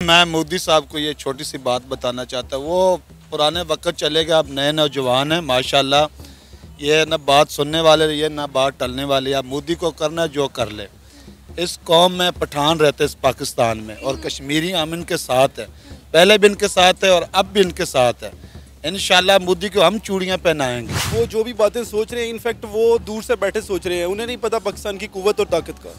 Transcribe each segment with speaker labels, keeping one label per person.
Speaker 1: मैं मोदी साहब को ये छोटी सी बात बताना चाहता हूँ। वो पुराने वक्त चले गए, अब नए नौजवान हैं माशाल्लाह। ये ना बात सुनने वाले, ये ना बात टलने वाले। अब मोदी को करना जो कर ले। इस कौम में पठान रहते इस पाकिस्तान में, और कश्मीरी हम इनके साथ हैं, पहले भी इनके साथ है और अब भी इनके साथ है। इंशाल्लाह मोदी को हम चूड़ियाँ पहनाएंगे।
Speaker 2: वो जो भी बातें सोच रहे हैं, इनफैक्ट वो दूर से बैठे सोच रहे हैं। उन्हें नहीं पता पाकिस्तान की कुव्वत और ताकत का।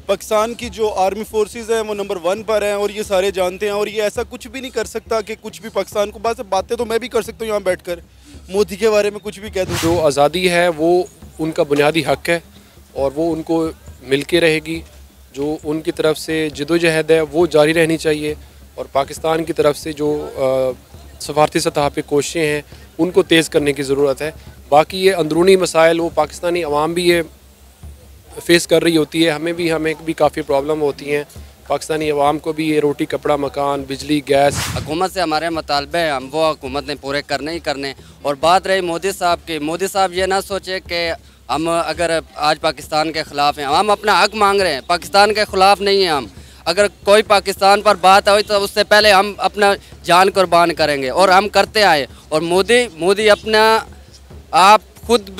Speaker 2: पाकिस्तान की जो आर्मी फोर्सेस हैं वो नंबर 1 पर हैं, और ये सारे जानते हैं। और ये ऐसा कुछ भी नहीं कर सकता कि कुछ भी पाकिस्तान को, बस बातें तो मैं भी कर सकता हूँ यहाँ बैठकर, मोदी के बारे में कुछ भी कह दूँ।
Speaker 3: जो आज़ादी है वो उनका बुनियादी हक है और वो उनको मिल के रहेगी। जो उनकी तरफ से जदोजहद है वो जारी रहनी चाहिए, और पाकिस्तान की तरफ से जो सफारती सतह पे कोशिशें हैं उनको तेज़ करने की ज़रूरत है। बाकी ये अंदरूनी मसाइल वो पाकिस्तानी अवाम भी ये फेस कर रही होती है, हमें भी काफ़ी प्रॉब्लम होती हैं। पाकिस्तानी अवाम को भी ये रोटी कपड़ा मकान बिजली गैस,
Speaker 4: हुकूमत से हमारे मुतालबे हैं, हम वो हुकूमत ने पूरे करने ही करने। और बात रही मोदी साहब की, मोदी साहब ये ना सोचे कि हम अगर आज पाकिस्तान के ख़िलाफ़ हैं, हम अपना हक मांग रहे हैं, पाकिस्तान के ख़िलाफ़ नहीं हैं हम। अगर कोई पाकिस्तान पर बात आई तो उससे पहले हम अपना जान कुर्बान करेंगे, और हम करते आए। और मोदी अपना आप खुद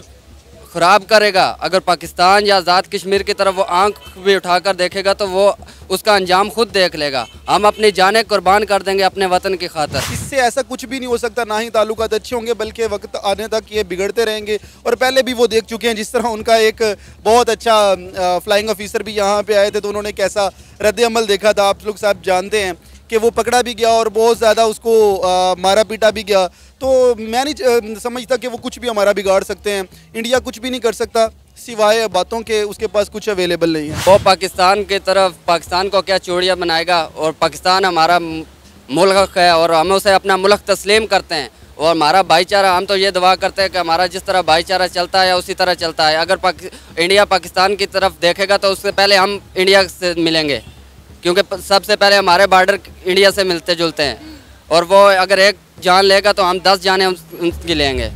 Speaker 4: ख़राब करेगा। अगर पाकिस्तान या आज़ाद कश्मीर की तरफ वो आंख भी उठाकर देखेगा तो वो उसका अंजाम खुद देख लेगा। हम अपनी जानें कुर्बान कर देंगे अपने वतन की खातिर।
Speaker 2: इससे ऐसा कुछ भी नहीं हो सकता, ना ही ताल्लुकात अच्छे होंगे, बल्कि वक्त आने तक ये बिगड़ते रहेंगे। और पहले भी वो देख चुके हैं, जिस तरह उनका एक बहुत अच्छा फ्लाइंग ऑफिसर भी यहाँ पे आए थे तो उन्होंने कैसा रद्द अमल देखा था। आप लोग साहब जानते हैं कि वो पकड़ा भी गया और बहुत ज़्यादा उसको मारा पीटा भी गया। तो मैं नहीं समझता कि वो कुछ भी हमारा बिगाड़ सकते हैं। इंडिया कुछ भी नहीं कर सकता सिवाय बातों के, उसके पास कुछ अवेलेबल नहीं है।
Speaker 4: वो पाकिस्तान की तरफ, पाकिस्तान को क्या चूड़ियाँ बनाएगा। और पाकिस्तान हमारा मुल्क है और हम उसे अपना मुल्क तस्लीम करते हैं। और हमारा भाईचारा, हम तो ये दुआ करते हैं कि हमारा जिस तरह भाईचारा चलता है उसी तरह चलता है। अगर इंडिया पाकिस्तान की तरफ देखेगा तो उससे पहले हम इंडिया से मिलेंगे, क्योंकि सबसे पहले हमारे बॉर्डर इंडिया से मिलते जुलते हैं। और वो अगर एक जान लेगा तो हम 10 जानें उसकी लेंगे।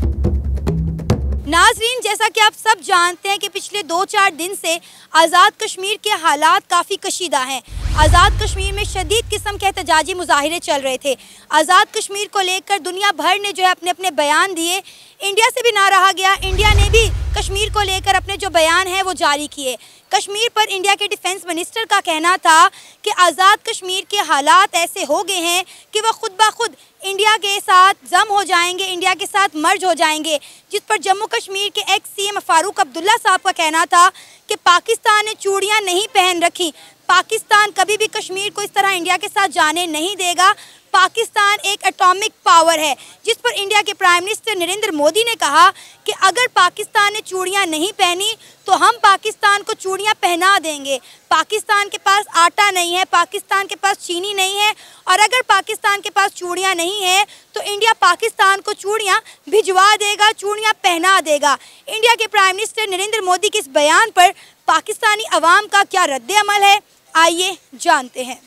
Speaker 5: नाज़रीन, जैसा कि आप सब जानते हैं कि पिछले 2-4 दिन से आज़ाद कश्मीर के हालात काफ़ी कशीदा हैं। आज़ाद कश्मीर में शदीद किस्म के एहतजाजी मुजाहिरे चल रहे थे। आज़ाद कश्मीर को लेकर दुनिया भर ने जो है अपने अपने बयान दिए। इंडिया से भी ना रहा गया, इंडिया ने भी कश्मीर को लेकर अपने जो बयान हैं वो जारी किए। कश्मीर पर इंडिया के डिफेंस मिनिस्टर का कहना था कि आज़ाद कश्मीर के हालात ऐसे हो गए हैं कि वह खुद ब खुद इंडिया के साथ जम हो जाएंगे, इंडिया के साथ मर्ज हो जाएंगे। जिस पर जम्मू कश्मीर के एक्स CM फारूक अब्दुल्ला साहब का कहना था कि पाकिस्तान ने चूड़ियाँ नहीं पहन रखी, पाकिस्तान कभी भी कश्मीर को इस तरह इंडिया के साथ जाने नहीं देगा। पाकिस्तान एक एटॉमिक पावर है। जिस पर इंडिया के प्राइम मिनिस्टर नरेंद्र मोदी ने कहा कि अगर पाकिस्तान ने चूड़ियाँ नहीं पहनी तो हम पाकिस्तान को चूड़ियाँ पहना देंगे। पाकिस्तान के पास आटा नहीं है, पाकिस्तान के पास चीनी नहीं है, और अगर पाकिस्तान के पास चूड़ियाँ नहीं है तो इंडिया पाकिस्तान को चूड़ियाँ भिजवा देगा, चूड़ियाँ पहना देगा। इंडिया के प्राइम मिनिस्टर नरेंद्र मोदी के इस बयान पर पाकिस्तानी अवाम का क्या रद्द अमल है, आइए जानते हैं।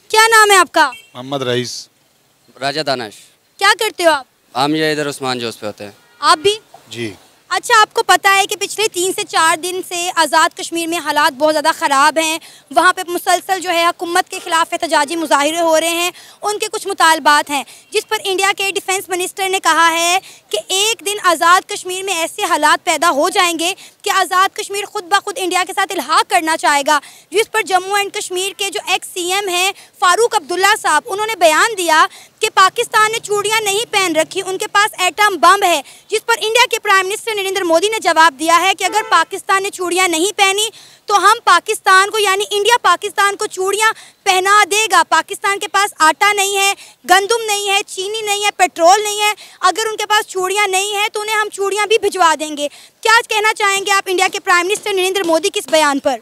Speaker 5: क्या नाम है आपका?
Speaker 1: मोहम्मद रईस।
Speaker 4: राजा दानिश।
Speaker 5: क्या करते हो आप?
Speaker 4: हम ये इधर उस्मान जोश पे होते हैं।
Speaker 5: आप भी?
Speaker 1: जी।
Speaker 5: अच्छा, आपको पता है कि पिछले 3 से 4 दिन से आज़ाद कश्मीर में हालात बहुत ज़्यादा ख़राब हैं। वहाँ पे मुसलसल जो है हुकूमत के ख़िलाफ़ एहतजाजी मुज़ाहिरे हो रहे हैं, उनके कुछ मुतालबात हैं। जिस पर इंडिया के डिफेंस मिनिस्टर ने कहा है कि एक दिन आज़ाद कश्मीर में ऐसे हालात पैदा हो जाएंगे कि आज़ाद कश्मीर खुद ब खुद इंडिया के साथ इल्हाक करना चाहेगा। जिस पर जम्मू एंड कश्मीर के जो एक्स CM हैं फारूक अब्दुल्ला साहब, उन्होंने बयान दिया कि पाकिस्तान ने चूड़ियाँ नहीं पहन रखी, उनके पास एटम बम है। जिस पर इंडिया के प्राइम मिनिस्टर नरेंद्र मोदी ने जवाब दिया है कि अगर पाकिस्तान ने चूड़ियाँ नहीं पहनी तो हम पाकिस्तान को, यानी इंडिया पाकिस्तान को चूड़ियाँ पहना देगा। पाकिस्तान के पास आटा नहीं है, गंदुम नहीं है, चीनी नहीं है, पेट्रोल नहीं है। अगर उनके पास चूड़ियाँ नहीं है तो उन्हें हम चूड़ियाँ भी भिजवा देंगे। क्या आज कहना चाहेंगे आप इंडिया के प्राइम मिनिस्टर नरेंद्र मोदी के इस बयान पर?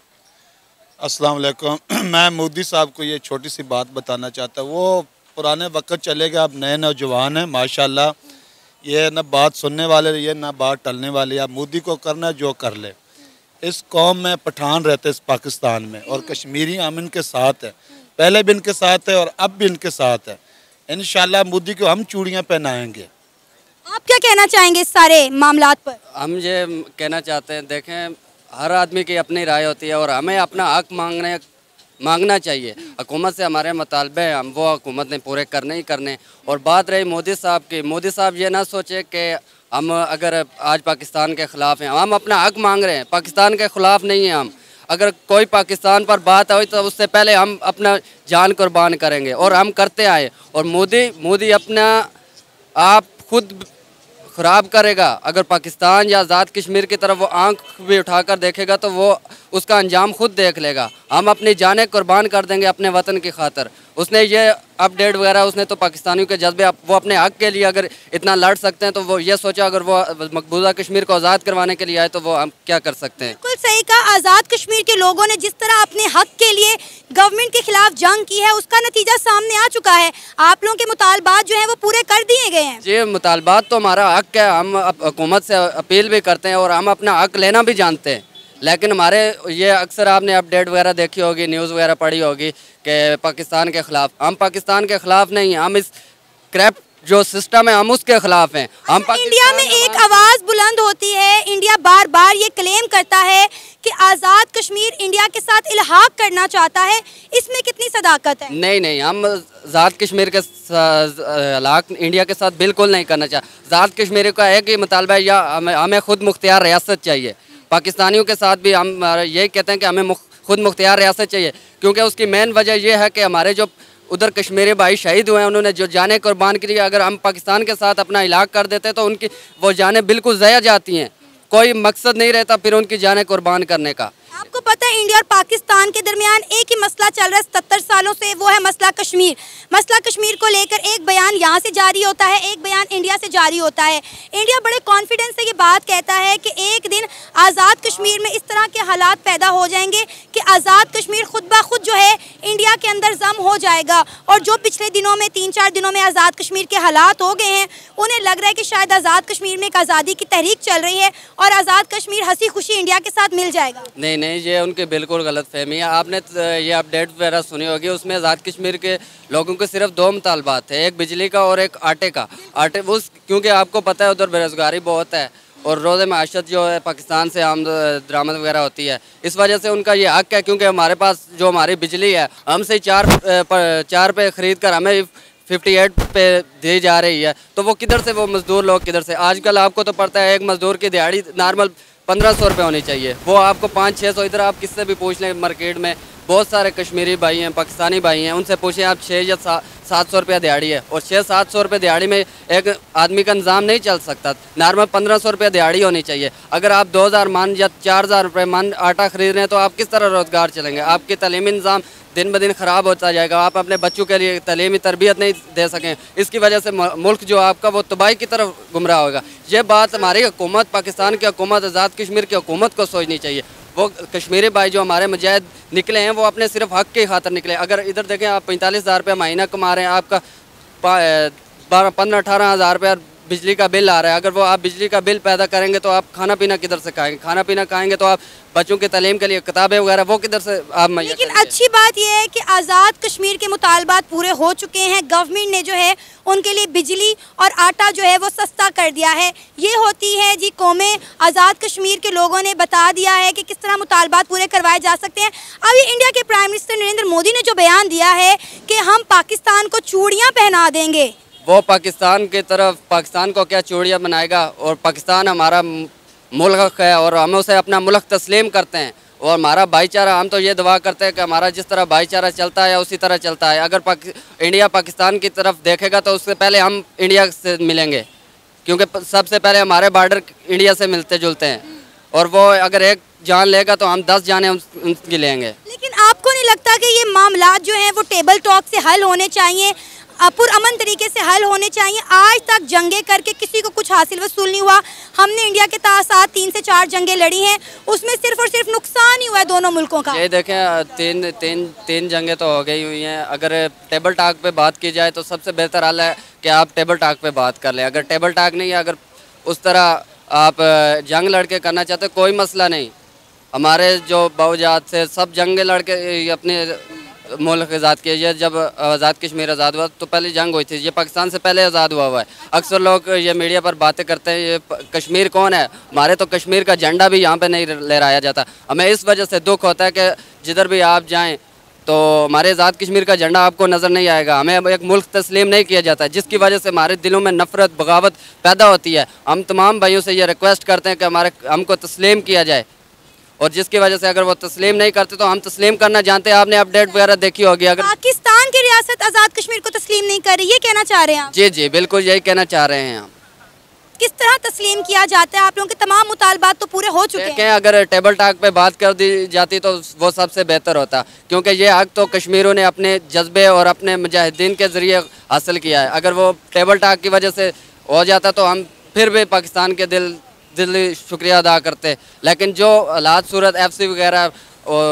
Speaker 1: अस्सलाम वालेकुम। मैं मोदी साहब को ये छोटी सी बात बताना चाहता हूँ। वो पुराने वक्त चले गए, अब नए नौजवान हैं माशाल्लाह। ये ना बात सुनने वाले, ये ना बात टलने वाले। अब मोदी को करना जो कर ले। इस कौम में पठान रहते इस पाकिस्तान में, और कश्मीरी हम इनके साथ हैं, पहले भी इनके साथ है और अब भी इनके साथ है। इंशाल्लाह मोदी को हम चूड़ियाँ पहनाएंगे।
Speaker 5: आप क्या कहना चाहेंगे इस सारे मामलात पर?
Speaker 4: हम ये कहना चाहते हैं, देखें हर आदमी की अपनी राय होती है और हमें अपना हक मांगने मांगना चाहिए। हुकूमत से हमारे मुतालबे हैं, हम वो हुकूमत ने पूरे करने ही करने। और बात रही मोदी साहब की, मोदी साहब ये ना सोचे कि हम अगर आज पाकिस्तान के ख़िलाफ़ हैं, हम अपना हक मांग रहे हैं, पाकिस्तान के ख़िलाफ़ नहीं हैं हम। अगर कोई पाकिस्तान पर बात आई तो उससे पहले हम अपना जान कुर्बान करेंगे और हम करते आए। और मोदी अपना आप खुद ख़राब करेगा। अगर पाकिस्तान या आज़ाद कश्मीर की तरफ वो आंख भी उठाकर देखेगा तो वो उसका अंजाम खुद देख लेगा। हम अपनी जानें कुर्बान कर देंगे अपने वतन की खातर। उसने ये अपडेट वगैरह उसने तो पाकिस्तानियों के जज्बे, वो अपने हक के लिए अगर इतना लड़ सकते हैं तो वो ये सोचा अगर वो मकबूजा कश्मीर को आज़ाद करवाने के लिए आए तो वो हम क्या कर सकते हैं।
Speaker 5: बिल्कुल सही कहा। आज़ाद कश्मीर के लोगों ने जिस तरह अपने हक के लिए गवर्नमेंट के खिलाफ जंग की है उसका नतीजा सामने आ चुका है। आप लोगों के मुतालबात जो है वो पूरे कर दिए गए हैं।
Speaker 4: जी, मुतालबात तो हमारा हक है, हम हुकूमत से अपील भी करते हैं और हम अपना हक लेना भी जानते हैं। लेकिन हमारे ये अक्सर आपने अपडेट वगैरह देखी होगी, न्यूज़ वगैरह पढ़ी होगी कि पाकिस्तान के ख़िलाफ़। हम पाकिस्तान के ख़िलाफ़ नहीं हैं, हम इस क्रैप जो सिस्टम है हम उसके ख़िलाफ़ हैं। हम
Speaker 5: इंडिया में एक आवाज़ बुलंद होती है, इंडिया बार बार ये क्लेम करता है कि आज़ाद कश्मीर इंडिया के साथ इल्हाक करना चाहता है, इसमें कितनी सदाकत है?
Speaker 4: नहीं, हम आज़ाद कश्मीर के इल्हाक इंडिया के साथ बिल्कुल नहीं करना चाहते। आज़ाद कश्मीर का एक ही मुतालबा है, या हमें खुद मुख्तियार रियासत चाहिए। पाकिस्तानियों के साथ भी हम यही कहते हैं कि हमें खुद मुख्तियार रियासत चाहिए, क्योंकि उसकी मेन वजह यह है कि हमारे जो उधर कश्मीरी भाई शहीद हुए हैं, उन्होंने जो जानें कुर्बान की, अगर हम पाकिस्तान के साथ अपना इलाक कर देते तो उनकी वो जानें बिल्कुल ज़ाया जाती हैं। कोई मकसद नहीं रहता फिर उनकी जानें कुर्बान करने का।
Speaker 5: आपको पता है इंडिया और पाकिस्तान के दरमियान एक ही मसला चल रहा है 77 सालों से, वो है मसला कश्मीर। मसला कश्मीर को लेकर एक बयान यहाँ से जारी होता है, एक बयान इंडिया से जारी होता है। इंडिया बड़े कॉन्फिडेंस से ये बात कहता है कि एक दिन आज़ाद कश्मीर में इस तरह के हालात पैदा हो जाएंगे कि आज़ाद कश्मीर खुद ब खुद जो है इंडिया के अंदर जम हो जाएगा। और जो पिछले दिनों में 3-4 दिनों में आज़ाद कश्मीर के हालात हो गए हैं, उन्हें लग रहा है कि शायद आज़ाद कश्मीर में एक आज़ादी की तहरीक चल रही है और आज़ाद कश्मीर हंसी खुशी इंडिया के साथ मिल जाएगा।
Speaker 4: नहीं, ये उनकी बिल्कुल गलत फहमी है। आपने ये अपडेट वगैरह सुनी होगी, उसमें आज़ाद कश्मीर के लोगों के सिर्फ 2 मुतालबात थे, एक बिजली का और एक आटे का। क्योंकि आपको पता है उधर बेरोज़गारी बहुत है और रोज़ माशत जो है पाकिस्तान से दरामद वगैरह होती है, इस वजह से उनका ये हक है। क्योंकि हमारे पास जो हमारी बिजली है हमसे 4 पे ख़रीद कर हमें 58 पे दी जा रही है, तो वो किधर से, वो मज़दूर लोग किधर से? आजकल आपको तो पता है एक मज़दूर की दिहाड़ी नॉर्मल 1500 रुपये होनी चाहिए, वो आपको 500-600। इधर आप किससे भी पूछ लें मार्केट में, बहुत सारे कश्मीरी भाई हैं, पाकिस्तानी भाई हैं, उनसे पूछें आप 600 या 700 रुपये दिहाड़ी है। और 600-700 रुपये दिहाड़ी में एक आदमी का निज़ाम नहीं चल सकता। नॉर्मल 1500 रुपये दिहाड़ी होनी चाहिए। अगर आप 2000 मान या 4000 रुपये मान आटा खरीद रहे हैं तो आप किस तरह रोज़गार चलेंगे? आपकी तलीमी निज़ाम दिन ब दिन ख़राब होता जाएगा। आप अपने बच्चों के लिए तलीमी तरबियत नहीं दे सकें, इसकी वजह से मुल्क जो आपका वो तबाही की तरफ गुमराह होगा। ये बात हमारी हुकूमत, पाकिस्तान की हुकूमत, आज़ाद कश्मीर की हुकूमत को सोचनी चाहिए। वो कश्मीरी भाई जो हमारे मुजाहिद निकले हैं वो अपने सिर्फ हक की खातर निकले। अगर इधर देखें आप 45,000 रुपये महीना कमा रहे हैं, आपका 15-18 हज़ार रुपया बिजली का बिल आ रहा है। अगर वो आप बिजली का बिल पैदा करेंगे तो आप खाना पीना किधर से खाएंगे? खाना पीना खाएंगे तो आप बच्चों की तालीम के लिए किताबें वगैरह वो किधर से आप मुहैया
Speaker 5: लेकिन
Speaker 4: करेंगे?
Speaker 5: अच्छी बात यह है कि आज़ाद कश्मीर के मुतालबात पूरे हो चुके हैं। गवर्नमेंट ने जो है उनके लिए बिजली और आटा जो है वो सस्ता कर दिया है। ये होती है जी कौमें। आज़ाद कश्मीर के लोगों ने बता दिया है कि किस तरह मुतालबात पूरे करवाए जा सकते हैं। अब ये इंडिया के प्राइम मिनिस्टर नरेंद्र मोदी ने जो बयान दिया है कि हम पाकिस्तान को चूड़ियाँ पहना देंगे,
Speaker 4: वो पाकिस्तान की तरफ, पाकिस्तान को क्या चूड़ियाँ बनाएगा? और पाकिस्तान हमारा मुल्क है और हम उसे अपना मुल्क तस्लीम करते हैं और हमारा भाईचारा, हम तो ये दुआ करते हैं कि हमारा जिस तरह भाईचारा चलता है उसी तरह चलता है। अगर इंडिया पाकिस्तान की तरफ देखेगा तो उससे पहले हम इंडिया से मिलेंगे, क्योंकि सबसे पहले हमारे बॉर्डर इंडिया से मिलते जुलते हैं। और वो अगर एक जान लेगा तो हम 10 जानें उनकी लेंगे।
Speaker 5: लेकिन आपको नहीं लगता कि ये मामला जो हैं वो टेबल टॉक से हल होने चाहिए, पुरअमन तरीके से हल होने चाहिए? आज तक जंगे करके किसी को कुछ हासिल वसूल नहीं हुआ। हमने इंडिया के साथ 3 से 4 जंगे लड़ी हैं, उसमें सिर्फ और सिर्फ नुकसान ही हुआ है दोनों मुल्कों का।
Speaker 4: ये देखें तीन जंगे तो हो गई हुई हैं। अगर टेबल टॉक पे बात की जाए तो सबसे बेहतर हाल है कि आप टेबल टॉक पे बात कर लें। अगर टेबल टॉक नहीं है, अगर उस तरह आप जंग लड़के करना चाहते, कोई मसला नहीं। हमारे जो बावजात से सब जंगे लड़के अपने मुल्क आज़ाद किया। ये जब आज़ाद कश्मीर आज़ाद हुआ तो पहले जंग हुई थी, ये पाकिस्तान से पहले आज़ाद हुआ है। अक्सर लोग ये मीडिया पर बातें करते हैं ये कश्मीर कौन है, हमारे तो कश्मीर का झंडा भी यहाँ पे नहीं लहराया जाता। हमें इस वजह से दुख होता है कि जिधर भी आप जाएं तो हमारे आज़ाद कश्मीर का झंडा आपको नज़र नहीं आएगा। हमें अब एक मुल्क तस्लीम नहीं किया जाता है, जिसकी वजह से हमारे दिलों में नफ़रत बगावत पैदा होती है। हम तमाम भाइयों से ये रिक्वेस्ट करते हैं कि हमको तस्लीम किया जाए, और जिसकी वजह से अगर वो तस्लीम नहीं करते तो हम तस्लीम करना जानते हैं। आपने अपडेट वगैरह देखी होगी। अगर
Speaker 5: पाकिस्तान की रियासत आज़ाद कश्मीर को तस्लीम नहीं कर रही, ये कहना चाह रहे हैं आप?
Speaker 4: जी जी बिल्कुल यही कहना चाह रहे हैं हम।
Speaker 5: किस तरह तस्लीम किया जाता है? आप लोगों के तमाम मुतालबात तो पूरे हो चुके हैं।
Speaker 4: अगर टेबल टॉक पे बात कर दी जाती तो वो सबसे बेहतर होता, क्योंकि ये हक तो कश्मीरियों ने अपने जज्बे और अपने मुजाहिदीन के ज़रिए हासिल किया है। अगर वो टेबल टॉक की वजह से हो जाता तो हम फिर भी पाकिस्तान के दिली शुक्रिया अदा करते। लेकिन जो हालात सूरत FC वगैरह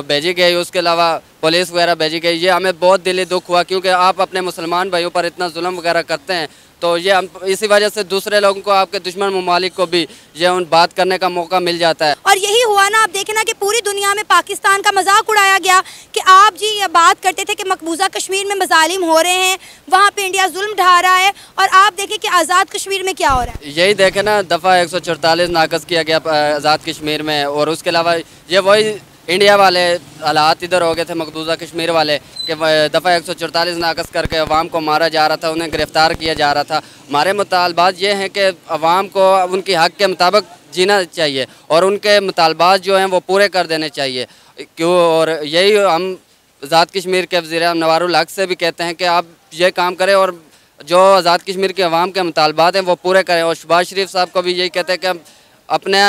Speaker 4: भेजी गई, उसके अलावा पुलिस वगैरह भेजी गई, ये हमें बहुत दिली दुख हुआ, क्योंकि आप अपने मुसलमान भाइयों पर इतना जुल्म वगैरह करते हैं, तो ये हम इसी वजह से दूसरे लोगों को, आपके दुश्मन ममालिक को भी ये उन बात करने का मौका मिल जाता है।
Speaker 5: और यही हुआ ना, आप देखें ना कि पूरी दुनिया में पाकिस्तान का मजाक उड़ाया गया कि आप जी ये बात करते थे कि मकबूजा कश्मीर में मजालिम हो रहे हैं, वहाँ पे इंडिया जुल्म ढा रहा है, और आप देखें कि आज़ाद कश्मीर में क्या हो रहा है।
Speaker 4: यही देखें ना, दफ़ा 144 नाकस किया गया आज़ाद कश्मीर में, और उसके अलावा ये वही इंडिया वाले हालात इधर हो गए थे मकबूजा कश्मीर वाले कि दफ़ा 144 नाकस करके अवाम को मारा जा रहा था, उन्हें गिरफ़्तार किया जा रहा था। हमारे मुतालबात ये हैं कि अवाम को उनकी हक़ के मुताबिक जीना चाहिए और उनके मुतालबात जो हैं वो पूरे कर देने चाहिए। क्यों, और यही हम आज़ाद कश्मीर के वज़ीर-ए-आज़म नवारुल हक से भी कहते हैं कि आप ये काम करें और जो आज़ाद कश्मीर के अवाम के मुतालबात हैं वो पूरे करें। और शहबाज शरीफ साहब को भी यही कहते हैं कि अपने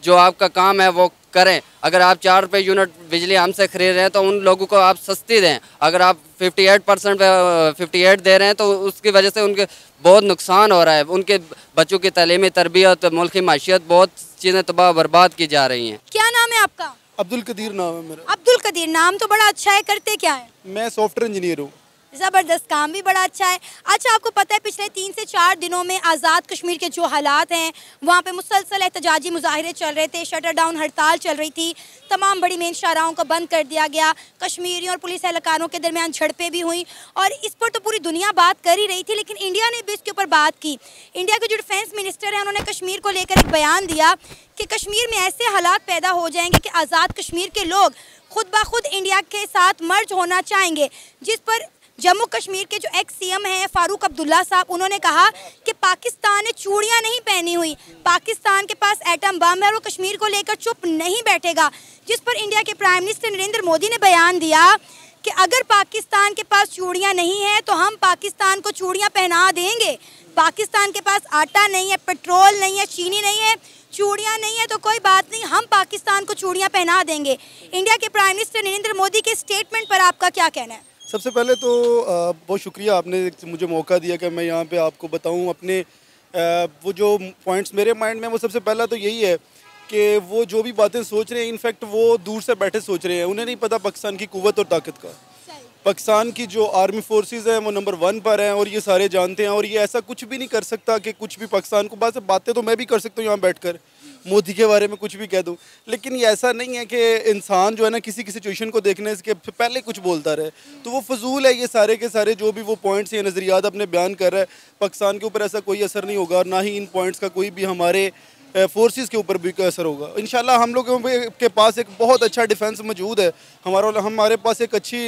Speaker 4: जो आपका काम है वो करें। अगर आप 4 रुपये यूनिट बिजली हमसे खरीद रहे हैं तो उन लोगों को आप सस्ती दें। अगर आप 58% पे 58 दे रहे हैं तो उसकी वजह से उनके बहुत नुकसान हो रहा है। उनके बच्चों की तालीमी तरबियत, मुल्क की माशियत, बहुत चीज़ें तबाह बर्बाद की जा रही हैं।
Speaker 5: क्या नाम है आपका?
Speaker 2: अब्दुल कदीर नाम है मेरा।
Speaker 5: अब्दुल कदीर, नाम तो बड़ा अच्छा है, करते क्या है?
Speaker 2: मैं सॉफ्टवेयर इंजीनियर हूँ।
Speaker 5: ज़बरदस्त, काम भी बड़ा अच्छा है। अच्छा, आपको पता है पिछले 3 से 4 दिनों में आज़ाद कश्मीर के जो हालात हैं, वहाँ पे मुसलसल एहतजाजी मुजाहिरे चल रहे थे, शटर डाउन हड़ताल चल रही थी, तमाम बड़ी मेन शाहराहों को बंद कर दिया गया, कश्मीरियों और पुलिस एहलकारों के दरमियान झड़पें भी हुई, और इस पर तो पूरी दुनिया बात कर ही रही थी, लेकिन इंडिया ने भी इसके ऊपर बात की। इंडिया के जो डिफेंस मिनिस्टर हैं उन्होंने कश्मीर को लेकर एक बयान दिया कि कश्मीर में ऐसे हालात पैदा हो जाएंगे कि आज़ाद कश्मीर के लोग खुद ब खुद इंडिया के साथ मर्ज होना चाहेंगे। जिस पर जम्मू कश्मीर के जो एक्स CM हैं फारूक अब्दुल्ला साहब, उन्होंने कहा कि पाकिस्तान ने चूड़ियाँ नहीं पहनी हुई, पाकिस्तान के पास एटम बम है और वो कश्मीर को लेकर चुप नहीं बैठेगा। जिस पर इंडिया के प्राइम मिनिस्टर नरेंद्र मोदी ने बयान दिया कि अगर पाकिस्तान के पास चूड़ियाँ नहीं हैं तो हम पाकिस्तान को चूड़ियाँ पहना देंगे। पाकिस्तान के पास आटा नहीं है, पेट्रोल नहीं है, चीनी नहीं है, चूड़ियाँ नहीं है तो कोई बात नहीं, हम पाकिस्तान को चूड़ियाँ पहना देंगे। इंडिया के प्राइम मिनिस्टर नरेंद्र मोदी के स्टेटमेंट पर आपका क्या कहना है?
Speaker 2: सबसे पहले तो बहुत शुक्रिया, आपने मुझे मौका दिया कि मैं यहाँ पे आपको बताऊँ अपने वो जो पॉइंट्स मेरे माइंड में। वो सबसे पहला तो यही है कि वो जो भी बातें सोच रहे हैं, इनफैक्ट वो दूर से बैठे सोच रहे हैं, उन्हें नहीं पता पाकिस्तान की कुव्वत और ताकत का। पाकिस्तान की जो आर्मी फोर्सेस हैं वो नंबर 1 पर हैं और ये सारे जानते हैं, और ये ऐसा कुछ भी नहीं कर सकता कि कुछ भी पाकिस्तान को, बस बातें तो मैं भी कर सकता हूँ यहाँ बैठकर, मोदी के बारे में कुछ भी कह दूँ, लेकिन ये ऐसा नहीं है कि इंसान जो है ना किसी की सिचुएशन को देखने से पहले कुछ बोलता रहे, तो वो फजूल है। ये सारे के सारे जो भी वो पॉइंट्स या नज़रियात अपने बयान कर रहा है, पाकिस्तान के ऊपर ऐसा कोई असर नहीं होगा, और ना ही इन पॉइंट्स का कोई भी हमारे फोर्सेस के ऊपर भी असर होगा। इंशाल्लाह हम लोगों के पास एक बहुत अच्छा डिफेंस मौजूद है, हमारे पास एक अच्छी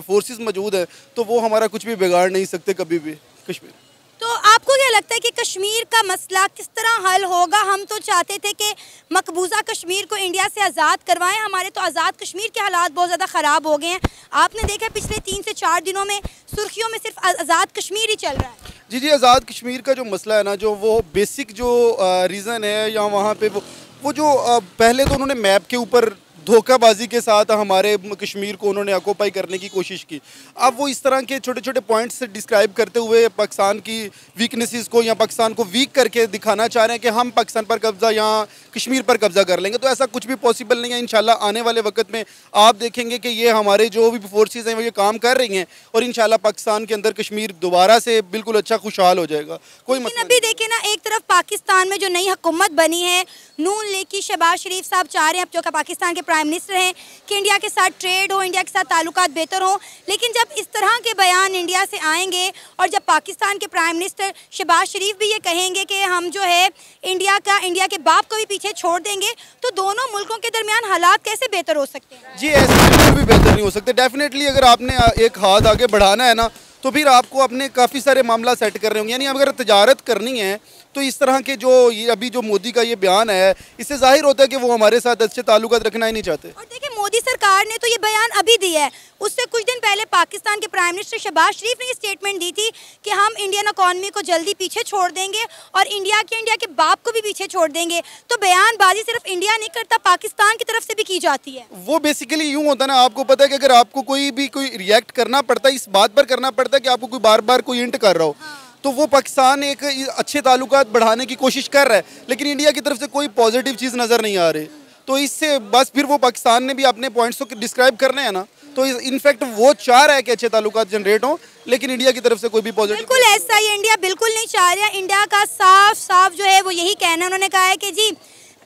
Speaker 2: फोर्सेस मौजूद है, तो वो हमारा कुछ भी बिगाड़ नहीं सकते कभी भी कश्मीर।
Speaker 5: तो आपको क्या लगता है कि कश्मीर का मसला किस तरह हल होगा? हम तो चाहते थे कि मकबूजा कश्मीर को इंडिया से आज़ाद करवाएं, हमारे तो आज़ाद कश्मीर के हालात बहुत ज़्यादा ख़राब हो गए हैं। आपने देखा पिछले 3 से 4 दिनों में सुर्खियों में सिर्फ आज़ाद कश्मीर ही चल रहा है।
Speaker 2: जी, आज़ाद कश्मीर का जो मसला है ना, जो वो बेसिक जो रीज़न है, या वहाँ पे वो जो पहले तो उन्होंने मैप के ऊपर धोखाबाजी के साथ हमारे कश्मीर को उन्होंने ऑक्यूपाई करने की कोशिश की। अब वो इस तरह के छोटे छोटे पॉइंट्स से डिस्क्राइब करते हुए पाकिस्तान की वीकनेसेस को या पाकिस्तान को वीक करके दिखाना चाह रहे हैं कि हम पाकिस्तान पर कब्ज़ा या कश्मीर पर कब्ज़ा कर लेंगे, तो ऐसा कुछ भी पॉसिबल नहीं है। इंशाल्लाह आने वाले वक्त में आप देखेंगे कि ये हमारे जो भी फोर्सेस हैं वो ये काम कर रही हैं, और इंशाल्लाह पाकिस्तान के अंदर कश्मीर दोबारा से बिल्कुल अच्छा खुशहाल हो जाएगा। कोई
Speaker 5: लेकिन अभी देखिए ना, एक तरफ पाकिस्तान में जो नई हुकूमत बनी है, नून लीग की शहबाज शरीफ साहब चाह रहे हैं, जो कि पाकिस्तान के प्राइम मिनिस्टर हैं कि इंडिया के साथ ट्रेड हो, इंडिया के साथ ताल्लुकात बेहतर हों, लेकिन जब इस तरह के बयान इंडिया से आएंगे और जब पाकिस्तान के प्राइम मिनिस्टर शहबाज शरीफ भी ये कहेंगे कि हम जो है इंडिया के बाप को भी पीछे छोड़ देंगे, तो दोनों मुल्कों के दरमियान हालात कैसे बेहतर हो सकते हैं?
Speaker 2: जी ऐसे बिल्कुल भी बेहतर नहीं हो सकते। डेफिनेटली अगर आपने एक हाथ आगे बढ़ाना है ना, तो फिर आपको अपने काफ़ी सारे मामला सेट कर रहे होंगे। यानी अगर तजारत करनी है तो इस तरह के जो मोदी का ये बयान है, इससे जाहिर होता है कि वो हमारे साथ अच्छे ताल्लुकात रखना ही नहीं चाहते।
Speaker 5: और देखिए मोदी सरकार ने तो ये बयान अभी दिया है, उससे कुछ दिन पहले पाकिस्तान के प्राइम मिनिस्टर शहबाज शरीफ ने ये स्टेटमेंट दी थी कि हम इंडियन इकॉनमी को जल्दी पीछे छोड़ देंगे और इंडिया के बाप को भी पीछे छोड़ देंगे। तो बयानबाजी सिर्फ इंडिया नहीं करता, पाकिस्तान की तरफ से भी की जाती है।
Speaker 2: वो बेसिकली यूँ होता है ना, आपको पता है कि अगर आपको कोई रिएक्ट करना पड़ता है, इस बात पर करना पड़ता है कि आपको कोई बार बार कोई इंट कर रहा हो, तो वो पाकिस्तान एक अच्छे ताल्लुकात बढ़ाने की कोशिश कर रहा है, लेकिन इंडिया की तरफ से कोई पॉजिटिव चीज़ नज़र नहीं आ रही। तो इससे बस फिर वो पाकिस्तान ने भी अपने पॉइंट्स को डिस्क्राइब करने हैं ना, तो इनफैक्ट वो चाह रहा है कि अच्छे ताल्लुकात जनरेट हों, लेकिन इंडिया की तरफ से कोई भी पॉजिटिव
Speaker 5: बिल्कुल ऐसा ही इंडिया बिल्कुल नहीं चाह रहा। इंडिया का साफ जो है वो यही कहना है, उन्होंने कहा है कि जी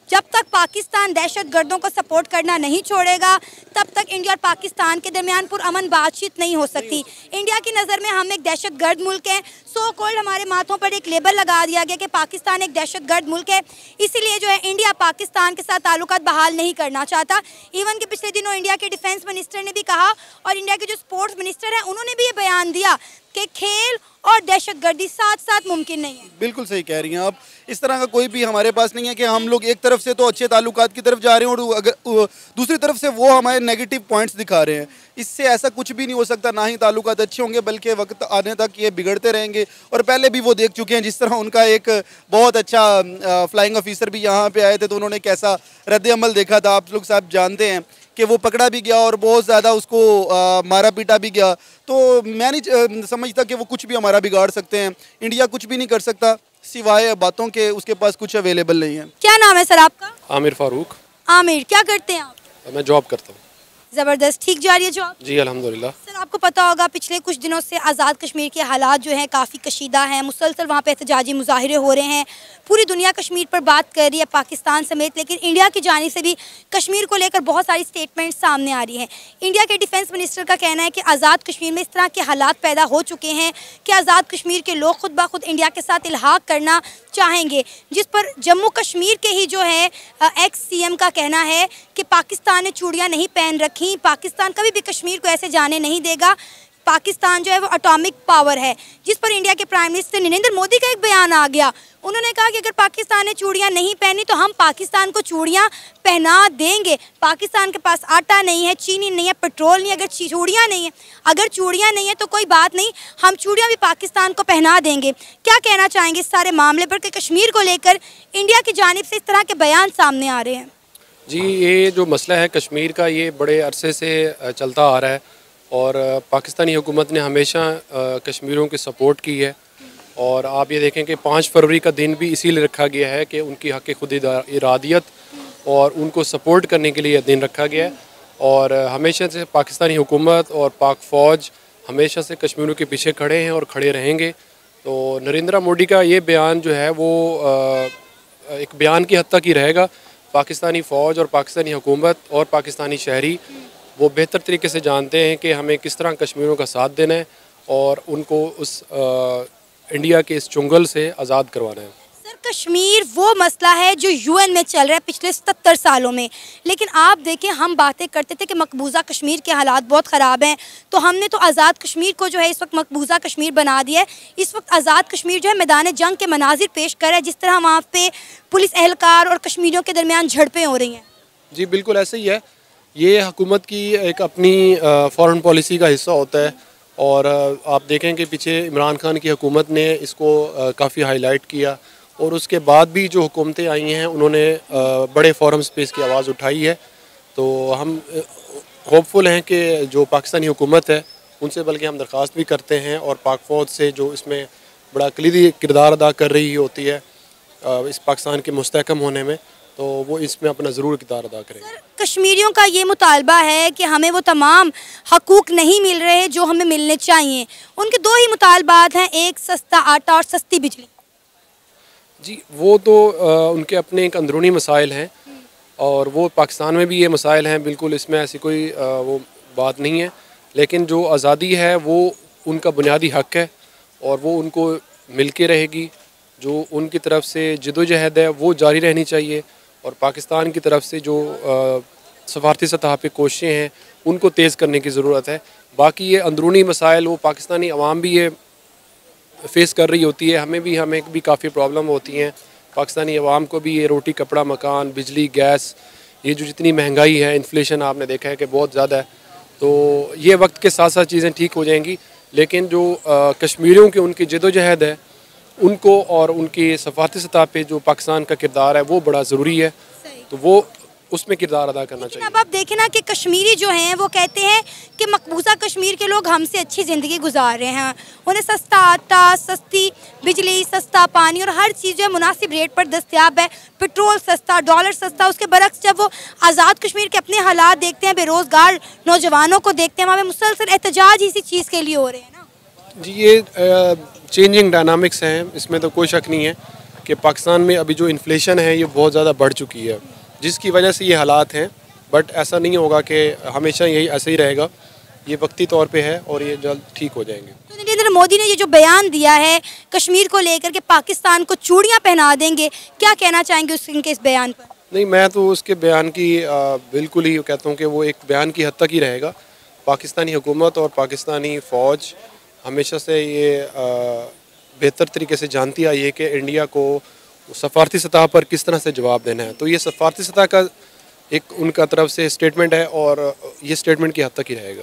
Speaker 5: जब तक पाकिस्तान दहशतगर्दों को सपोर्ट करना नहीं छोड़ेगा, तब तक इंडिया और पाकिस्तान के दरमियान पुरअमन बातचीत नहीं हो सकती। इंडिया की नज़र में हम एक दहशतगर्द मुल्क हैं, सो कॉल्ड हमारे माथों पर एक लेबल लगा दिया गया कि पाकिस्तान एक दहशतगर्द मुल्क है, इसीलिए जो है इंडिया पाकिस्तान के साथ ताल्लुकात बहाल नहीं करना चाहता। इवन कि पिछले दिनों इंडिया के डिफेंस मिनिस्टर ने भी कहा और इंडिया के जो स्पोर्ट्स मिनिस्टर हैं उन्होंने भी ये बयान दिया कि खेल और दहशतगर्दी साथ साथ मुमकिन नहीं है।
Speaker 2: बिल्कुल सही कह रही हैं आप। इस तरह का कोई भी हमारे पास नहीं है कि हम लोग एक तरफ से तो अच्छे ताल्लुकात की तरफ जा रहे हैं और अगर दूसरी तरफ से वो हमारे नेगेटिव पॉइंट्स दिखा रहे हैं। इससे ऐसा कुछ भी नहीं हो सकता, ना ही ताल्लुकात अच्छे होंगे, बल्कि वक्त आने तक ये बिगड़ते रहेंगे। और पहले भी वो देख चुके हैं, जिस तरह उनका एक बहुत अच्छा फ्लाइंग ऑफिसर भी यहाँ पे आए थे, तो उन्होंने कैसा रद्द-ए-अमल देखा था, आप लोग साहब जानते हैं कि वो पकड़ा भी गया और बहुत ज़्यादा उसको मारा पीटा भी गया। तो मैं नहीं समझता कि वो कुछ भी हमारा बिगाड़ सकते हैं। इंडिया कुछ भी नहीं कर सकता सिवाय बातों के, उसके पास कुछ अवेलेबल नहीं है।
Speaker 5: क्या नाम है सर आपका?
Speaker 3: आमिर फारूक।
Speaker 5: आमिर, क्या करते हैं आप?
Speaker 3: मैं जॉब करता हूँ।
Speaker 5: ज़बरदस्त, ठीक जा रही है जॉब?
Speaker 3: जी अल्हम्दुलिल्लाह।
Speaker 5: सर आपको पता होगा पिछले कुछ दिनों से आज़ाद कश्मीर के हालात जो हैं काफ़ी कशीदा हैं, मुसलसल वहाँ पे एहतजाजी मुजाहिरे हो रहे हैं, पूरी दुनिया कश्मीर पर बात कर रही है पाकिस्तान समेत, लेकिन इंडिया की जानिब से भी कश्मीर को लेकर बहुत सारी स्टेटमेंट सामने आ रही हैं। इंडिया के डिफेंस मिनिस्टर का कहना है कि आज़ाद कश्मीर में इस तरह के हालात पैदा हो चुके हैं कि आज़ाद कश्मीर के लोग खुद ब खुद इंडिया के साथ इल्हाक करना चाहेंगे, जिस पर जम्मू कश्मीर के ही जो है एक्स CM का कहना है कि पाकिस्तान ने चूड़ियाँ नहीं पहन रखी, पाकिस्तान कभी भी कश्मीर को ऐसे जाने नहीं देगा, पाकिस्तान जो है वो एटॉमिक पावर है। जिस पर इंडिया के प्राइम मिनिस्टर नरेंद्र मोदी का एक बयान आ गया, उन्होंने कहा कि अगर पाकिस्तान ने चूड़ियाँ नहीं पहनी तो हम पाकिस्तान को चूड़ियाँ पहना देंगे। पाकिस्तान के पास आटा नहीं है, चीनी नहीं है, पेट्रोल नहीं है, अगर चूड़ियाँ नहीं है तो कोई बात नहीं, हम चूड़ियाँ भी पाकिस्तान को पहना देंगे। क्या कहना चाहेंगे इस सारे मामले पर कि कश्मीर को लेकर इंडिया की जानिब से इस तरह के बयान सामने आ रहे हैं?
Speaker 3: जी ये जो मसला है कश्मीर का, ये बड़े अरसे से चलता आ रहा है और पाकिस्तानी हुकूमत ने हमेशा कश्मीरियों की सपोर्ट की है। और आप ये देखें कि 5 फरवरी का दिन भी इसीलिए रखा गया है कि उनकी हक़ खुद इरादियत और उनको सपोर्ट करने के लिए दिन रखा गया है। और हमेशा से पाकिस्तानी हुकूमत और पाक फ़ौज हमेशा से कश्मीरियों के पीछे खड़े हैं और खड़े रहेंगे। तो नरेंद्र मोदी का ये बयान जो है वो एक बयान की हद तक ही रहेगा। पाकिस्तानी फ़ौज और पाकिस्तानी हुकूमत और पाकिस्तानी शहरी वो बेहतर तरीके से जानते हैं कि हमें किस तरह कश्मीरियों का साथ देना है और उनको उस इंडिया के इस चुंगल से आज़ाद करवाना है।
Speaker 5: सर कश्मीर वो मसला है जो UN में चल रहा है पिछले 77 सालों में, लेकिन आप देखें हम बातें करते थे कि मकबूजा कश्मीर के हालात बहुत ख़राब हैं, तो हमने तो आज़ाद कश्मीर को जो है इस वक्त मकबूजा कश्मीर बना दिया है। इस वक्त आज़ाद कश्मीर जो है मैदान जंग के मनाजिर पेश कर रहा है, जिस तरह वहाँ पे पुलिस एहलकार और कश्मीरियों के दरमियान झड़पें हो रही हैं।
Speaker 3: जी बिल्कुल ऐसे ही है, ये हुकूमत की एक अपनी फ़ॉरेन पॉलिसी का हिस्सा होता है। और आप देखें कि पीछे इमरान खान की हुकूमत ने इसको काफ़ी हाईलाइट किया और उसके बाद भी जो हुकूमतें आई हैं उन्होंने बड़े फोरम्स पे इसकी आवाज़ उठाई है। तो हम होपफुल हैं कि जो पाकिस्तानी हुकूमत है उनसे बल्कि हम दरख्वास्त भी करते हैं और पाक फ़ौज से जो इसमें बड़ा कलीदी किरदार अदा कर रही होती है इस पाकिस्तान के मुस्तहकम होने में, तो वो इसमें अपना ज़रूर किरदार अदा करें।
Speaker 5: कश्मीरियों का ये मुतालबा है कि हमें वो तमाम हकूक़ नहीं मिल रहे जो हमें मिलने चाहिए। उनके 2 ही मुतालबात हैं, एक सस्ता आटा और सस्ती बिजली।
Speaker 3: जी वो तो उनके अपने एक अंदरूनी मसाइल हैं और वो पाकिस्तान में भी ये मसाइल हैं, बिल्कुल इसमें ऐसी कोई वो बात नहीं है। लेकिन जो आज़ादी है वो उनका बुनियादी हक़ है और वो उनको मिल के रहेगी। जो उनकी तरफ से जदोजहद है वो जारी रहनी चाहिए और पाकिस्तान की तरफ से जो सफारती सतह पे कोशिशें हैं उनको तेज़ करने की ज़रूरत है। बाकी ये अंदरूनी मसाइल वो पाकिस्तानी अवाम भी ये फेस कर रही होती है, हमें भी काफ़ी प्रॉब्लम होती हैं। पाकिस्तानी अवाम को भी ये रोटी कपड़ा मकान बिजली गैस ये जो जितनी महंगाई है, इन्फ्लेशन आपने देखा है कि बहुत ज़्यादा है। तो ये वक्त के साथ साथ चीज़ें ठीक हो जाएंगी, लेकिन जो कश्मीरियों की उनकी जदोजहद है उनको और उनकी सफारती सतह पे जो पाकिस्तान का किरदार है वो बड़ा ज़रूरी है, तो वो उसमें किरदार अदा करना चाहिए।
Speaker 5: अब आप देखें ना कि कश्मीरी जो हैं वो कहते हैं कि मकबूजा कश्मीर के लोग हमसे अच्छी ज़िंदगी गुजार रहे हैं, उन्हें सस्ता आटा, सस्ती बिजली, सस्ता पानी और हर चीज़ जो है मुनासिब रेट पर दस्तियाब है, पेट्रोल सस्ता, डॉलर सस्ता। उसके बरक्स जब वो आज़ाद कश्मीर के अपने हालात देखते हैं, बेरोज़गार नौजवानों को देखते हैं, वहाँ पे मुसलसल एहतजाज इसी चीज़ के लिए हो रहे हैं ना।
Speaker 3: जी, ये चेंजिंग डायनामिक्स हैं, इसमें तो कोई शक नहीं है कि पाकिस्तान में अभी जो इन्फ्लेशन है ये बहुत ज़्यादा बढ़ चुकी है, जिसकी वजह से ये हालात हैं। बट ऐसा नहीं होगा कि हमेशा यही ऐसे ही रहेगा, ये वक्ती तौर पे है और ये जल्द ठीक हो जाएंगे।
Speaker 5: तो नरेंद्र मोदी ने ये जो बयान दिया है कश्मीर को लेकर के पाकिस्तान को चूड़ियाँ पहना देंगे, क्या कहना चाहेंगे उनके इस बयान पर? नहीं,
Speaker 3: मैं तो उसके बयान की बिल्कुल ही कहता हूँ कि वो एक बयान की हद तक ही रहेगा। पाकिस्तानी हुकूमत और पाकिस्तानी फ़ौज हमेशा से ये बेहतर तरीके से जानती आई है कि इंडिया को सफारती सतह पर किस तरह से जवाब देना है। तो ये सफारती सतह का एक उनका तरफ से स्टेटमेंट है और ये स्टेटमेंट की हद तक ही रहेगा।